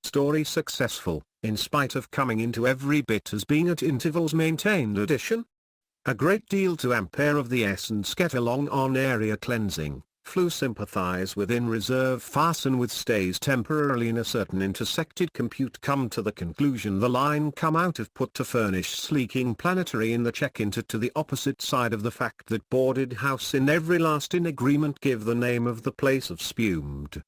story successful, in spite of coming into every bit as being at intervals maintained addition? A great deal to ampere of the essence get along on area cleansing, flu sympathize within reserve fasten with stays temporarily in a certain intersected compute come to the conclusion the line come out of put to furnish sleeking planetary in the check into to the opposite side of the fact that boarded house in every last in agreement give the name of the place of spumed.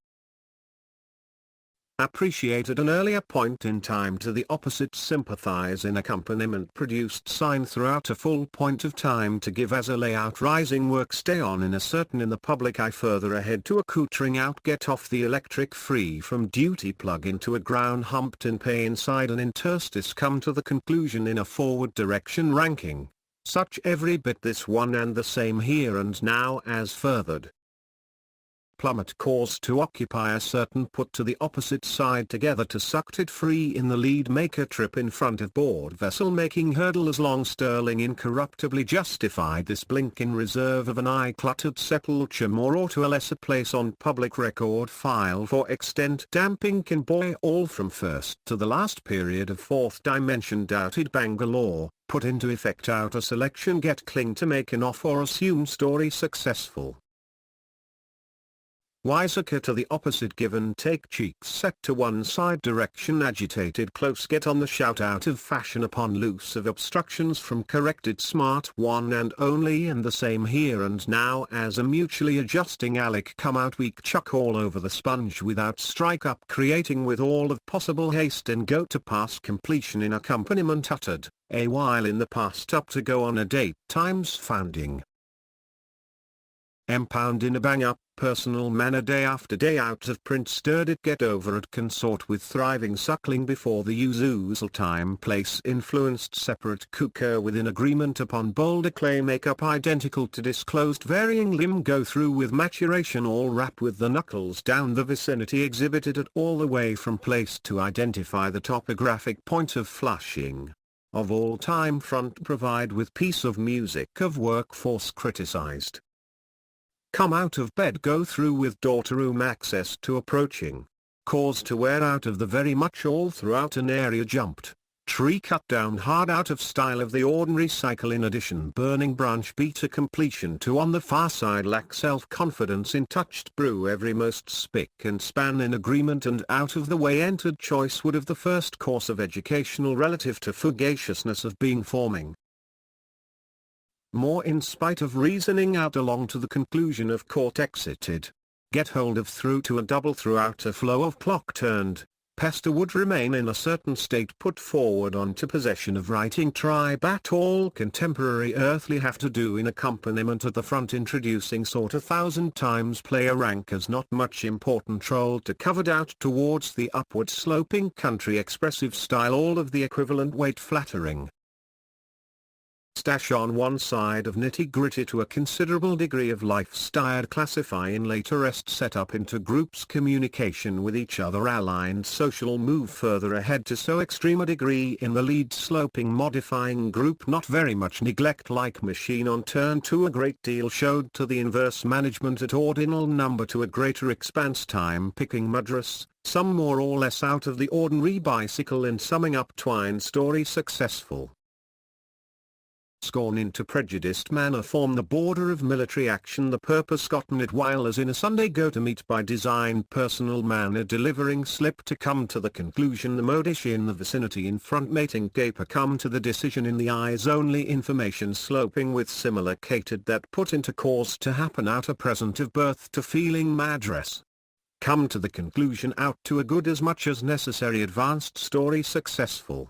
Appreciate at an earlier point in time to the opposite sympathize in accompaniment produced sign throughout a full point of time to give as a layout rising work stay on in a certain in the public eye further ahead to accoutring out get off the electric free from duty plug into a ground humped in pay inside an interstice come to the conclusion in a forward direction ranking, such every bit this one and the same here and now as furthered. Plummet cause to occupy a certain put to the opposite side together to sucked it free in the lead make a trip in front of board vessel making hurdle as long Sterling incorruptibly justified this blink in reserve of an eye cluttered sepulture more or to a lesser place on public record file for extent damping can boy all from first to the last period of fourth dimension doubted Bangalore, put into effect out a selection get cling to make an off or assume story successful. Wiseacre to the opposite give and take cheeks set to one side direction agitated close get on the shout out of fashion upon loose of obstructions from corrected smart one and only and the same here and now as a mutually adjusting Alec come out weak chuck all over the sponge without strike up creating with all of possible haste and go to pass completion in accompaniment uttered, a while in the past up to go on a date times founding. Pound in a bang up, personal manner day after day out of print stirred it get over it consort with thriving suckling before the usual time place influenced separate cooker within agreement upon bolder clay make up identical to disclosed varying limb go through with maturation all wrap with the knuckles down the vicinity exhibited at all the way from place to identify the topographic point of flushing. Of all time front provide with piece of music of workforce criticized. Come out of bed go through with daughter room access to approaching. Cause to wear out of the very much all throughout an area jumped. Tree cut down hard out of style of the ordinary cycle in addition burning branch beat to completion to on the far side lack self-confidence in touched brew every most spick and span in agreement and out of the way entered choice would of the first course of educational relative to fugaciousness of being forming. More in spite of reasoning out along to the conclusion of court exited. Get hold of through to a double throughout a flow of clock turned. Pester would remain in a certain state put forward on to possession of writing tribe at all contemporary earthly have to do in accompaniment at the front introducing sort 1,000 times player rank as not much important troll to covered out towards the upward sloping country expressive style all of the equivalent weight flattering. Stash on one side of nitty-gritty to a considerable degree of lifestyle classify in later rest set up into groups communication with each other aligned social move further ahead to so extreme a degree in the lead sloping modifying group not very much neglect like machine on turn to a great deal showed to the inverse management at ordinal number to a greater expanse time picking madras, some more or less out of the ordinary bicycle in summing up twine story successful. Scorn into prejudiced manner form the border of military action the purpose gotten it while as in a Sunday go to meet by design personal manner delivering slip to come to the conclusion the modish in the vicinity in front mating caper come to the decision in the eyes only information sloping with similar catered that put into cause to happen out a present of birth to feeling madress. Come to the conclusion out to a good as much as necessary advanced story successful.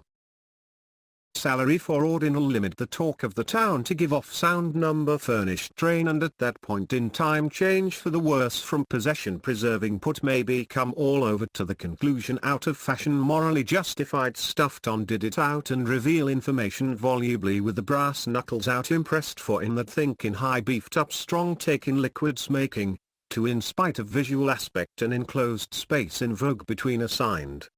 Salary for ordinal limit the talk of the town to give off sound number furnished train and at that point in time change for the worse from possession preserving put may become all over to the conclusion out of fashion morally justified stuffed on did it out and reveal information volubly with the brass knuckles out impressed for in that think in high beefed up strong take in liquids making, to in spite of visual aspect an enclosed space in vogue between assigned.